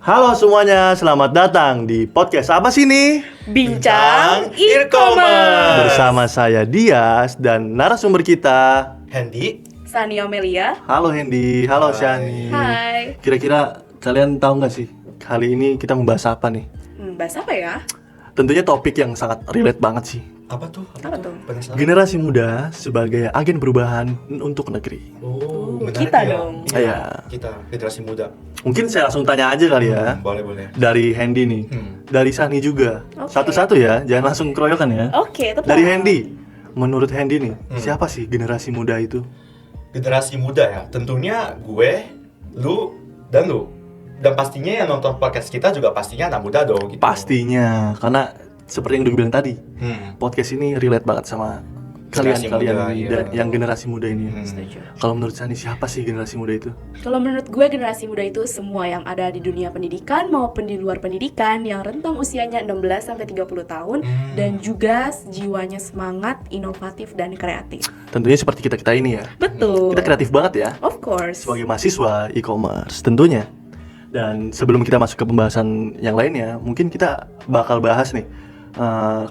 Halo semuanya, selamat datang di podcast apa sih nih? Bincang e-commerce Bersama saya Dias dan narasumber kita Hendy. Sani Amelia. Halo Hendy, halo Hai. Shani. Hai. Kira-kira kalian tahu nggak sih kali ini kita membahas apa nih? Bahas apa ya? Tentunya topik yang sangat relate banget sih. Apa tuh? Apa tuh? Penasaran. Generasi muda sebagai agen perubahan untuk negeri. Oh, menarik kita ya. dong. Iya. Kita generasi muda. Mungkin saya langsung tanya aja kali ya. Boleh. Dari Hendy nih, dari Shani juga. Oke. Satu-satu ya, jangan langsung keroyokan ya. Oke, tetap. Dari Hendy, menurut Hendy nih, siapa sih generasi muda itu? Generasi muda ya. Tentunya gue, lu, dan lu. Dan pastinya yang nonton podcast kita juga pastinya anak muda dong. Gitu. Pastinya, karena seperti yang udah gue bilang tadi, Hmm. podcast ini relate banget sama Generasi kalian muda, iya. yang generasi muda ini. Setuju. Kalau menurut Shani, siapa sih generasi muda itu? Kalau menurut gue generasi muda itu semua yang ada di dunia pendidikan maupun di luar pendidikan yang rentang usianya 16 sampai 30 tahun dan juga jiwanya semangat, inovatif dan kreatif. Tentunya seperti kita ini ya. Betul. Kita kreatif banget ya, Of course. sebagai mahasiswa e-commerce tentunya. Dan sebelum kita masuk ke pembahasan yang lainnya, mungkin kita bakal bahas nih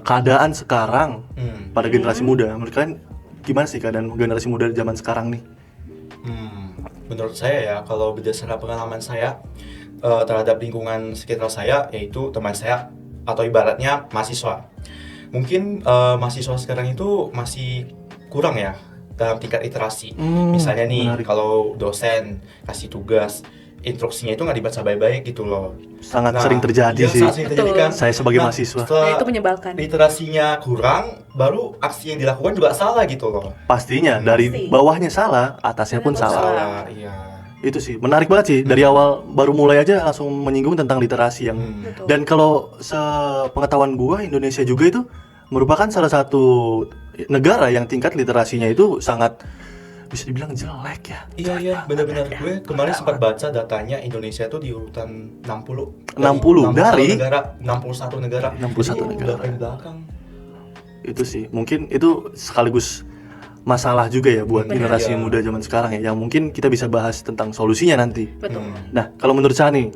keadaan sekarang pada generasi muda. Menurut kalian gimana sih keadaan generasi muda zaman sekarang nih? Menurut saya ya, kalau berdasarkan pengalaman saya terhadap lingkungan sekitar saya, yaitu teman saya atau ibaratnya mahasiswa. Mungkin mahasiswa sekarang itu masih kurang ya dalam tingkat literasi. Misalnya nih, menarik. kalau dosen kasih tugas, instruksinya itu nggak dibaca baik-baik gitu loh. Sangat sering terjadi iya, sih. sangat sering terjadi kan. Saya sebagai mahasiswa. setelah Nah, itu menyebalkan. literasinya kurang, baru aksi yang dilakukan juga salah gitu loh. Pastinya dari Pasti. bawahnya salah, atasnya pun Pun salah. salah. Iya. Itu sih menarik banget sih. Dari awal baru mulai aja langsung menyinggung tentang literasi yang Betul. dan kalau sepengetahuan gua, Indonesia juga itu merupakan salah satu negara yang tingkat literasinya itu sangat bisa dibilang jelek ya. Iya, benar-benar. Gue kemarin sempat baca datanya Indonesia tuh di urutan 60. 60 dari? 61 negara. 61 Jadi, negara. udah paling belakang. Itu sih mungkin itu sekaligus masalah juga ya buat Benar. generasi Iya. muda zaman sekarang ya, yang mungkin kita bisa bahas tentang solusinya nanti. Betul. Nah, kalau menurut Sani,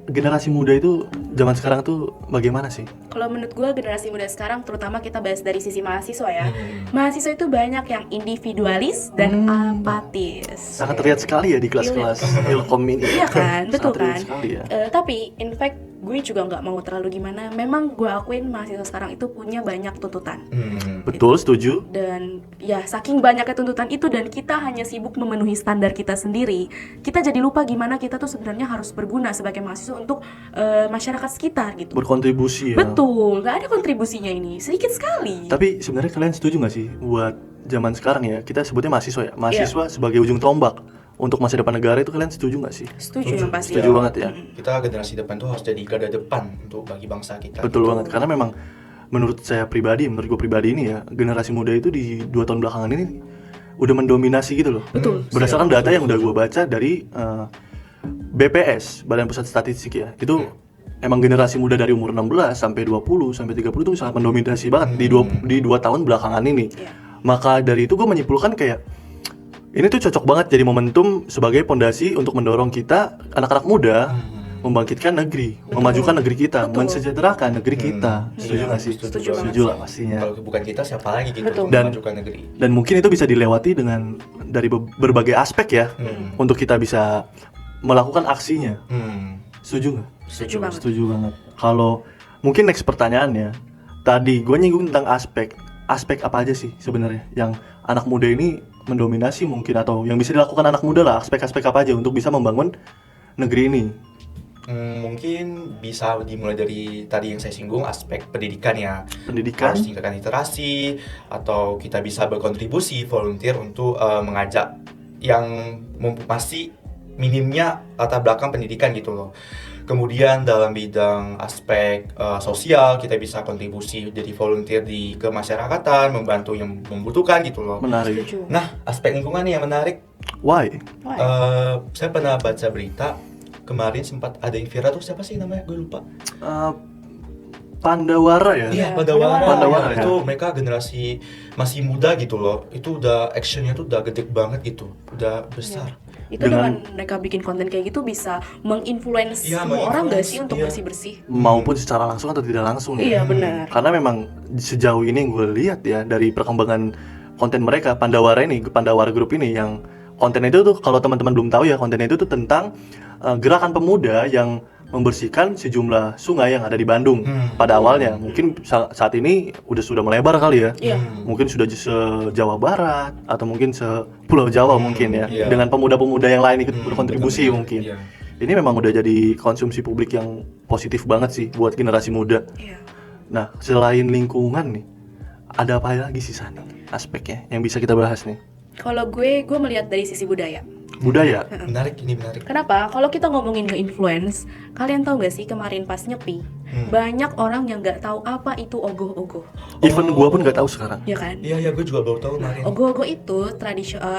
generasi muda itu zaman sekarang tuh bagaimana sih? Kalau menurut gue generasi muda sekarang, terutama kita bahas dari sisi mahasiswa ya. Mahasiswa itu banyak yang individualis dan apatis. Sangat terlihat sekali ya di kelas-kelas Ilkom ini. Iya kan, betul Sangat terlihat kan. sekali ya. Tapi in fact gue juga nggak mau terlalu gimana. Memang gue akuin mahasiswa sekarang itu punya banyak tuntutan. Betul, setuju. Dan ya saking banyaknya tuntutan itu dan kita hanya sibuk memenuhi standar kita sendiri, kita jadi lupa gimana kita tuh sebenarnya harus berguna sebagai mahasiswa untuk masyarakat sekitar gitu. Berkontribusi ya. Betul, nggak ada kontribusinya ini, sedikit sekali. Tapi sebenarnya kalian setuju nggak sih buat zaman sekarang ya, kita sebutnya mahasiswa ya, mahasiswa Iya. sebagai ujung tombak untuk masa depan negara itu, kalian setuju nggak sih? Setuju yang pasti. Setuju banget ya. Kita generasi depan tuh harus jadi garda depan untuk bagi bangsa kita. Betul banget, karena memang menurut saya pribadi, menurut gue pribadi ini ya, generasi muda itu di 2 tahun belakangan ini udah mendominasi gitu loh. Betul. Berdasarkan data yang udah gue baca dari BPS, Badan Pusat Statistik ya, itu emang generasi muda dari umur 16 sampai 20 sampai 30 itu sangat mendominasi banget di 2 tahun belakangan ini. Iya. Maka dari itu gue menyimpulkan kayak ini tuh cocok banget jadi momentum sebagai pondasi untuk mendorong kita anak-anak muda membangkitkan negeri, memajukan negeri kita, Betul. mensejahterakan negeri kita. Setuju Iya, nggak sih? setuju banget Setuju sih. lah pastinya. Kalau bukan kita siapa lagi gitu Betul. untuk memajukan negeri. Dan mungkin itu bisa dilewati dengan dari berbagai aspek ya, untuk kita bisa melakukan aksinya. Setuju nggak? Setuju banget. Setuju banget. Kalau mungkin next pertanyaannya, tadi gue nyinggung tentang aspek apa aja sih sebenarnya yang anak muda ini mendominasi mungkin, atau yang bisa dilakukan anak muda lah, aspek-aspek apa aja untuk bisa membangun negeri ini. Mungkin bisa dimulai dari tadi yang saya singgung, aspek pendidikan ya. Pendidikan. Harus tingkatkan literasi, atau kita bisa berkontribusi volunteer untuk mengajak yang masih minimnya latar belakang pendidikan gitu loh. Kemudian dalam bidang aspek sosial, kita bisa kontribusi jadi volunteer di kemasyarakatan, membantu yang membutuhkan gitu loh. Menarik. Setuju. Nah, aspek lingkungan nih yang menarik. Why? Saya pernah baca berita kemarin, sempat ada yang viral tuh, siapa sih namanya? Gue lupa. Pandawara ya? Iya, Pandawara. Pandawara, ya. Itu mereka generasi masih muda gitu loh. Itu udah actionnya tuh udah gede banget gitu, udah besar. Itu dengan mereka bikin konten kayak gitu bisa menginfluence Iya, semua orang gak menginfluence, sih untuk iya. bersih-bersih? Maupun secara langsung atau tidak langsung ya. Iya benar. Karena memang sejauh ini yang gue lihat ya dari perkembangan konten mereka, Pandawara Group ini, yang konten itu tuh kalau teman-teman belum tahu ya, konten itu tuh tentang gerakan pemuda yang membersihkan sejumlah sungai yang ada di Bandung pada awalnya. Mungkin saat ini sudah melebar kali ya. Iya. Mungkin sudah se-Jawa Barat atau mungkin se-Pulau Jawa mungkin ya. Iya. Dengan pemuda-pemuda yang lain ikut berkontribusi Benar, mungkin. iya. Ini memang udah jadi konsumsi publik yang positif banget sih buat generasi muda. Iya. Nah, selain lingkungan nih, ada apa lagi sih Sani aspeknya yang bisa kita bahas nih? Kalau gue melihat dari sisi budaya. Budaya. Menarik, ini menarik. Kenapa? Kalau kita ngomongin nge-influence, kalian tahu gak sih kemarin pas nyepi, banyak orang yang nggak tahu apa itu ogoh-ogoh, Even gua pun nggak tahu sekarang. ya kan? Iya, gue juga baru tahu kemarin. Ogoh-ogoh itu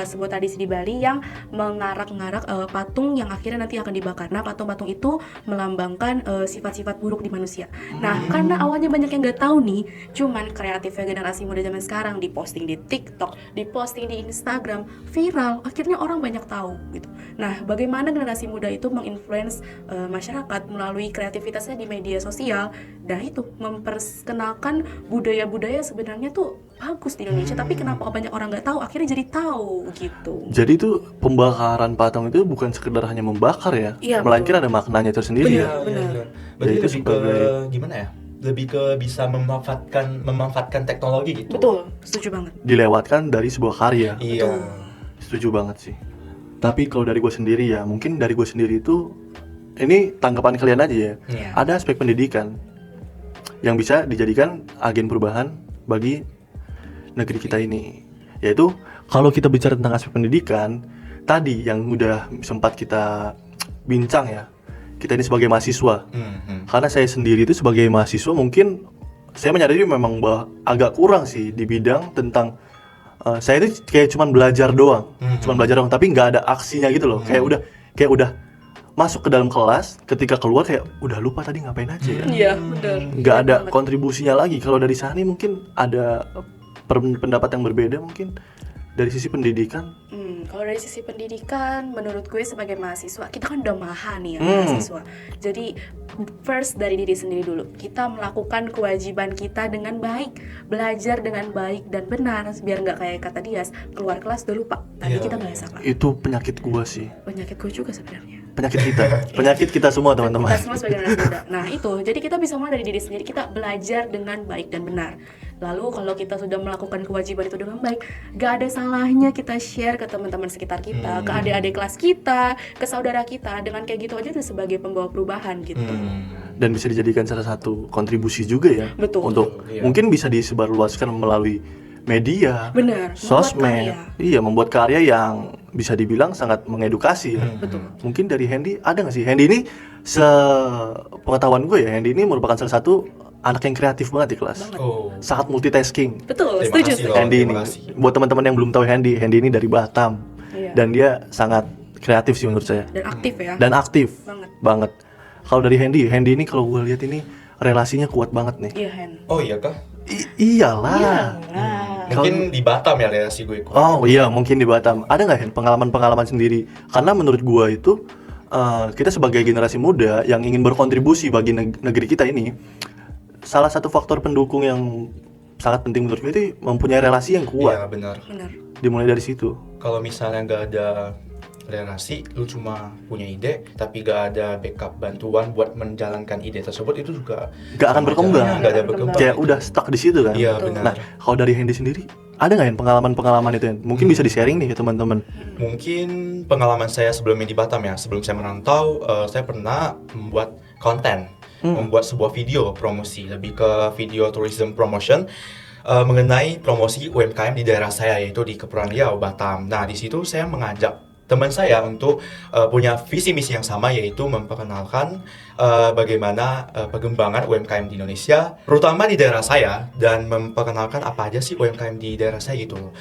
sebuah tradisi di Bali yang mengarak-ngarak patung yang akhirnya nanti akan dibakar. Nah, patung-patung itu melambangkan sifat-sifat buruk di manusia. Nah, karena awalnya banyak yang nggak tahu nih, cuman kreatifnya generasi muda zaman sekarang diposting di TikTok, diposting di Instagram, viral, akhirnya orang banyak tahu gitu. Nah, bagaimana generasi muda itu menginfluence masyarakat melalui kreativitasnya di media sosial, dan itu memperkenalkan budaya-budaya sebenarnya tuh bagus di Indonesia, tapi kenapa banyak orang nggak tahu, akhirnya jadi tahu gitu. Jadi tuh pembakaran patung itu bukan sekedar hanya membakar ya, Iya, melainkan ada maknanya tersendiri Iya, ya. benar. iya. Berarti Ya, itu lebih ke sebagai- gimana ya? Lebih ke bisa memanfaatkan teknologi gitu. Betul, setuju banget. Dilewatkan dari sebuah karya. Iya. Setuju banget sih. Tapi kalau dari gue sendiri ya, mungkin dari gue sendiri itu, ini tanggapan kalian aja ya. Iya. Ada aspek pendidikan yang bisa dijadikan agen perubahan bagi negeri kita ini. Yaitu kalau kita bicara tentang aspek pendidikan, tadi yang udah sempat kita bincang ya, kita ini sebagai mahasiswa. Karena saya sendiri itu sebagai mahasiswa mungkin saya menyadari memang agak kurang sih di bidang tentang saya itu kayak cuman belajar doang, tapi nggak ada aksinya gitu loh. Kayak udah masuk ke dalam kelas, ketika keluar kayak udah lupa tadi ngapain aja ya. Iya, benar. Nggak ada kontribusinya lagi. Kalau dari Sani mungkin ada pendapat yang berbeda mungkin dari sisi pendidikan. Kalau dari sisi pendidikan, menurut gue sebagai mahasiswa, kita kan udah maha nih ya mahasiswa. Jadi first dari diri sendiri dulu. Kita melakukan kewajiban kita dengan baik, belajar dengan baik dan benar, biar nggak kayak kata Dias, keluar kelas udah lupa. Tadi Iya, kita bahas apa? Itu penyakit gua sih. Penyakit gue juga sebenarnya. Penyakit kita semua teman-teman. Kita semua sebagai generasi muda. Nah itu, jadi kita bisa mulai dari diri sendiri, kita belajar dengan baik dan benar. Lalu kalau kita sudah melakukan kewajiban itu dengan baik, gak ada salahnya kita share ke teman-teman sekitar kita, ke adik-adik kelas kita, ke saudara kita. Dengan kayak gitu aja udah sebagai pembawa perubahan gitu. Dan bisa dijadikan salah satu kontribusi juga ya. Betul. Untuk Iya. mungkin bisa disebarluaskan melalui media, Benar. sosmed. Membuat karya. Iya, membuat karya yang bisa dibilang sangat mengedukasi ya. Betul. Mungkin dari Hendy ada nggak sih? Hendy ini sepengetahuan gue ya, Hendy ini merupakan salah satu anak yang kreatif banget di kelas. Banget. Oh. Sangat multitasking. Betul, Terima setuju. kasih setuju. loh. Hendy ini, terima kasih. buat teman-teman yang belum tahu Hendy ini dari Batam. Iya. Dan dia sangat kreatif sih menurut saya. Dan aktif ya. Dan aktif Banget. Kalau dari Hendy ini kalau gue lihat ini relasinya kuat banget nih. Iya, Hen. Oh iya kah? Iyalah. Nah, Mungkin di Batam ya relasi gue. Oh iya, mungkin di Batam. Ada nggak Hen pengalaman-pengalaman sendiri? Karena menurut gue itu kita sebagai generasi muda yang ingin berkontribusi bagi negeri kita ini, salah satu faktor pendukung yang sangat penting menurut gue itu mempunyai relasi yang Iya, kuat. benar. benar. Dimulai dari situ. Kalau misalnya nggak ada relasi, lu cuma punya ide tapi gak ada backup bantuan buat menjalankan ide tersebut, itu juga Nggak akan sama berkembang. aja, nggak ada berkembang. Kayak udah stuck di situ kan. Iya, Betul. benar. Nah, kalau dari Hendy sendiri, ada nggak Hen pengalaman-pengalaman itu Hen? Mungkin bisa di-sharing nih ke teman-teman. Mungkin pengalaman saya sebelumnya di Batam ya, sebelum saya merantau, saya pernah membuat konten, membuat sebuah video promosi, lebih ke video tourism promotion mengenai promosi UMKM di daerah saya, yaitu di Kepulauan Riau, Batam. Nah, di situ saya mengajak teman saya untuk punya visi misi yang sama, yaitu memperkenalkan bagaimana pengembangan UMKM di Indonesia, terutama di daerah saya, dan memperkenalkan apa aja sih UMKM di daerah saya gitu.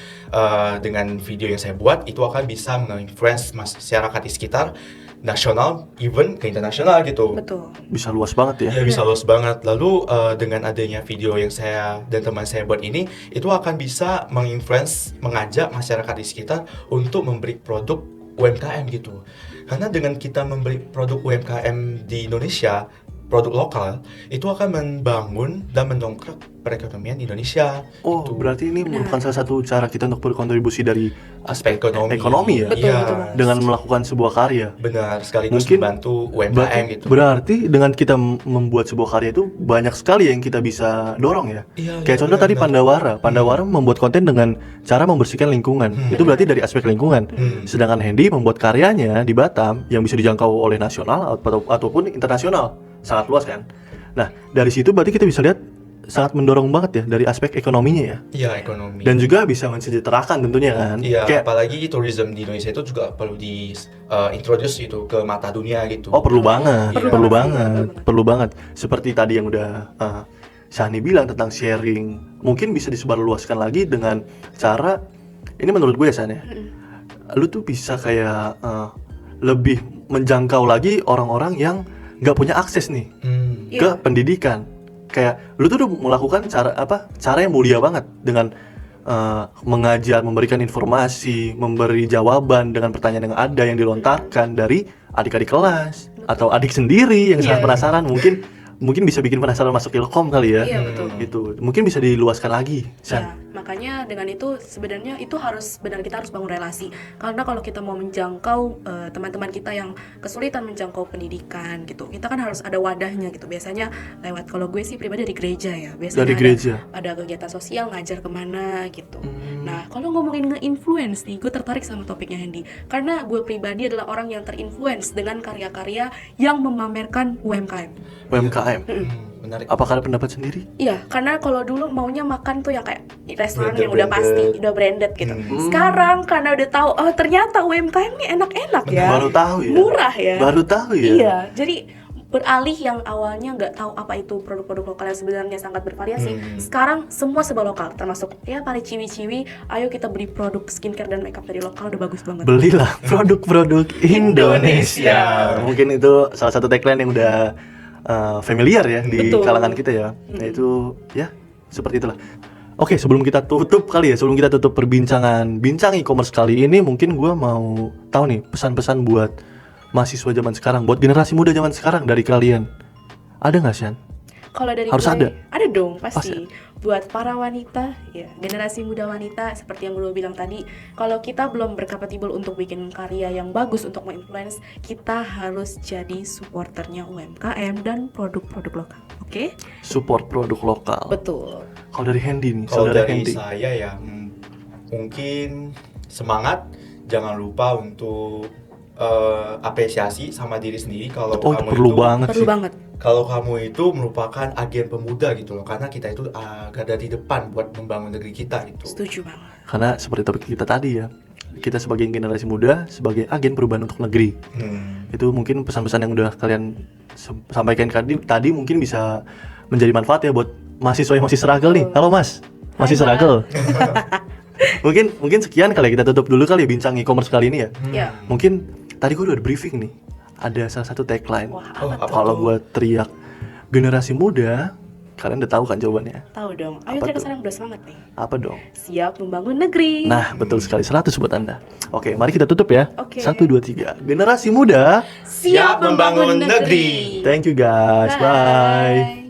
Dengan video yang saya buat, itu akan bisa menginfluence masyarakat di sekitar, nasional, even ke internasional gitu. Betul. Bisa luas banget ya. Ya, bisa luas banget. Lalu dengan adanya video yang saya dan teman saya buat ini, itu akan bisa menginfluence, mengajak masyarakat di sekitar untuk memberi produk UMKM gitu. Karena dengan kita membeli produk UMKM di Indonesia, produk lokal, itu akan membangun dan mendongkrak perekonomian Indonesia. Oh, gitu. berarti ini merupakan salah satu cara kita untuk berkontribusi dari aspek ekonomi ya, Betul, betul. dengan melakukan sebuah karya. Benar, sekaligus Mungkin membantu UMKM gitu. Berarti dengan kita membuat sebuah karya itu banyak sekali yang kita bisa dorong ya. Iya, Kayak contoh benar, tadi benar. Pandawara membuat konten dengan cara membersihkan lingkungan. Itu berarti dari aspek lingkungan. Sedangkan Hendy membuat karyanya di Batam yang bisa dijangkau oleh nasional ataupun internasional. Sangat luas kan. Nah, dari situ berarti kita bisa lihat sangat mendorong banget ya dari aspek ekonominya ya. Iya, ekonomi. Dan juga bisa mensejahterakan tentunya kan. Iya, Kayak, apalagi tourism di Indonesia itu juga perlu di introduce gitu ke mata dunia gitu. oh perlu banget, Perlu perlu banget, banget, perlu perlu banget. Seperti tadi yang udah Shani bilang tentang sharing, mungkin bisa disebarluaskan lagi dengan cara ini menurut gue ya Shani. Lu tuh bisa kayak lebih menjangkau lagi orang-orang yang nggak punya akses nih ke Iya. pendidikan. Kayak lu tuh udah melakukan cara yang mulia banget dengan mengajar, memberikan informasi, memberi jawaban dengan pertanyaan yang ada yang dilontarkan dari adik-adik kelas atau adik sendiri yang sangat penasaran, mungkin bisa bikin penasaran masuk Ilkom kali ya. Iya, betul. Gitu. Mungkin bisa diluaskan lagi, San. Ya, makanya dengan itu sebenarnya itu harus benar kita harus bangun relasi. Karena kalau kita mau menjangkau teman-teman kita yang kesulitan menjangkau pendidikan gitu, kita kan harus ada wadahnya gitu. Biasanya lewat, kalau gue sih pribadi dari gereja ya. Biasanya Dari gereja. ada kegiatan sosial ngajar kemana gitu. Nah, kalau ngomongin nge-influence nih, gue tertarik sama topiknya Hendy. Karena gue pribadi adalah orang yang terinfluence dengan karya-karya yang memamerkan UMKM. UMKM. Menarik. Apakah ada pendapat sendiri? Iya, karena kalau dulu maunya makan tuh yang kayak restoran yang udah Branded. pasti, udah branded gitu. Sekarang karena udah tahu, oh ternyata UMKM nih enak-enak ya, Baru tahu ya. murah ya. Baru tahu ya. Iya, jadi beralih yang awalnya nggak tahu apa itu produk-produk lokal yang sebenarnya sangat bervariasi. Sekarang semua serba lokal, termasuk ya para ciwi-ciwi. Ayo kita beli produk skincare dan makeup dari lokal, udah bagus banget. Belilah produk-produk Indonesia. Mungkin itu salah satu tagline yang udah familiar ya di Betul. kalangan kita ya. Nah itu ya seperti itulah. Oke, sebelum kita tutup perbincangan bincang e-commerce kali ini, mungkin gua mau tahu nih pesan-pesan buat mahasiswa zaman sekarang, buat generasi muda zaman sekarang dari kalian. Ada nggak Shan? Kalau dari Harus gue, ada? dong pasti. Buat para wanita, ya generasi muda wanita seperti yang gue bilang tadi, kalau kita belum berkompatibel untuk bikin karya yang bagus untuk menginfluence, kita harus jadi supporternya UMKM dan produk-produk lokal. Oke? Support produk lokal. Betul. Kalau dari Hendy nih, Kalau saudara dari Hendy. saya ya mungkin semangat, jangan lupa untuk apresiasi sama diri sendiri kalau Oh, itu kamu perlu itu banget Perlu sih. banget. kalau kamu itu merupakan agen pemuda gitu loh, karena kita itu garda di depan buat membangun negeri kita gitu. Setuju banget. Karena seperti topik kita tadi ya, kita sebagai generasi muda, sebagai agen perubahan untuk negeri. Itu mungkin pesan-pesan yang udah kalian sampaikan tadi mungkin bisa menjadi manfaat ya buat mahasiswa yang masih struggle nih. Halo Mas, masih Hai, struggle. mungkin sekian kali ya, kita tutup dulu kali ya bincang e-commerce kali ini ya. Ya. Mungkin tadi gue udah briefing nih, ada salah satu tagline. Wah, Oh, apa tuh? Kalau gue teriak generasi muda, kalian udah tahu kan jawabannya? Tahu dong. Ayo Apa kita tuh? sekarang udah semangat nih. Apa dong? Siap membangun negeri. Nah, betul sekali, 100 buat Anda. Oke, mari kita tutup ya. Oke. 1, 2, 3. Generasi muda. Siap membangun negeri. Thank you guys. Bye.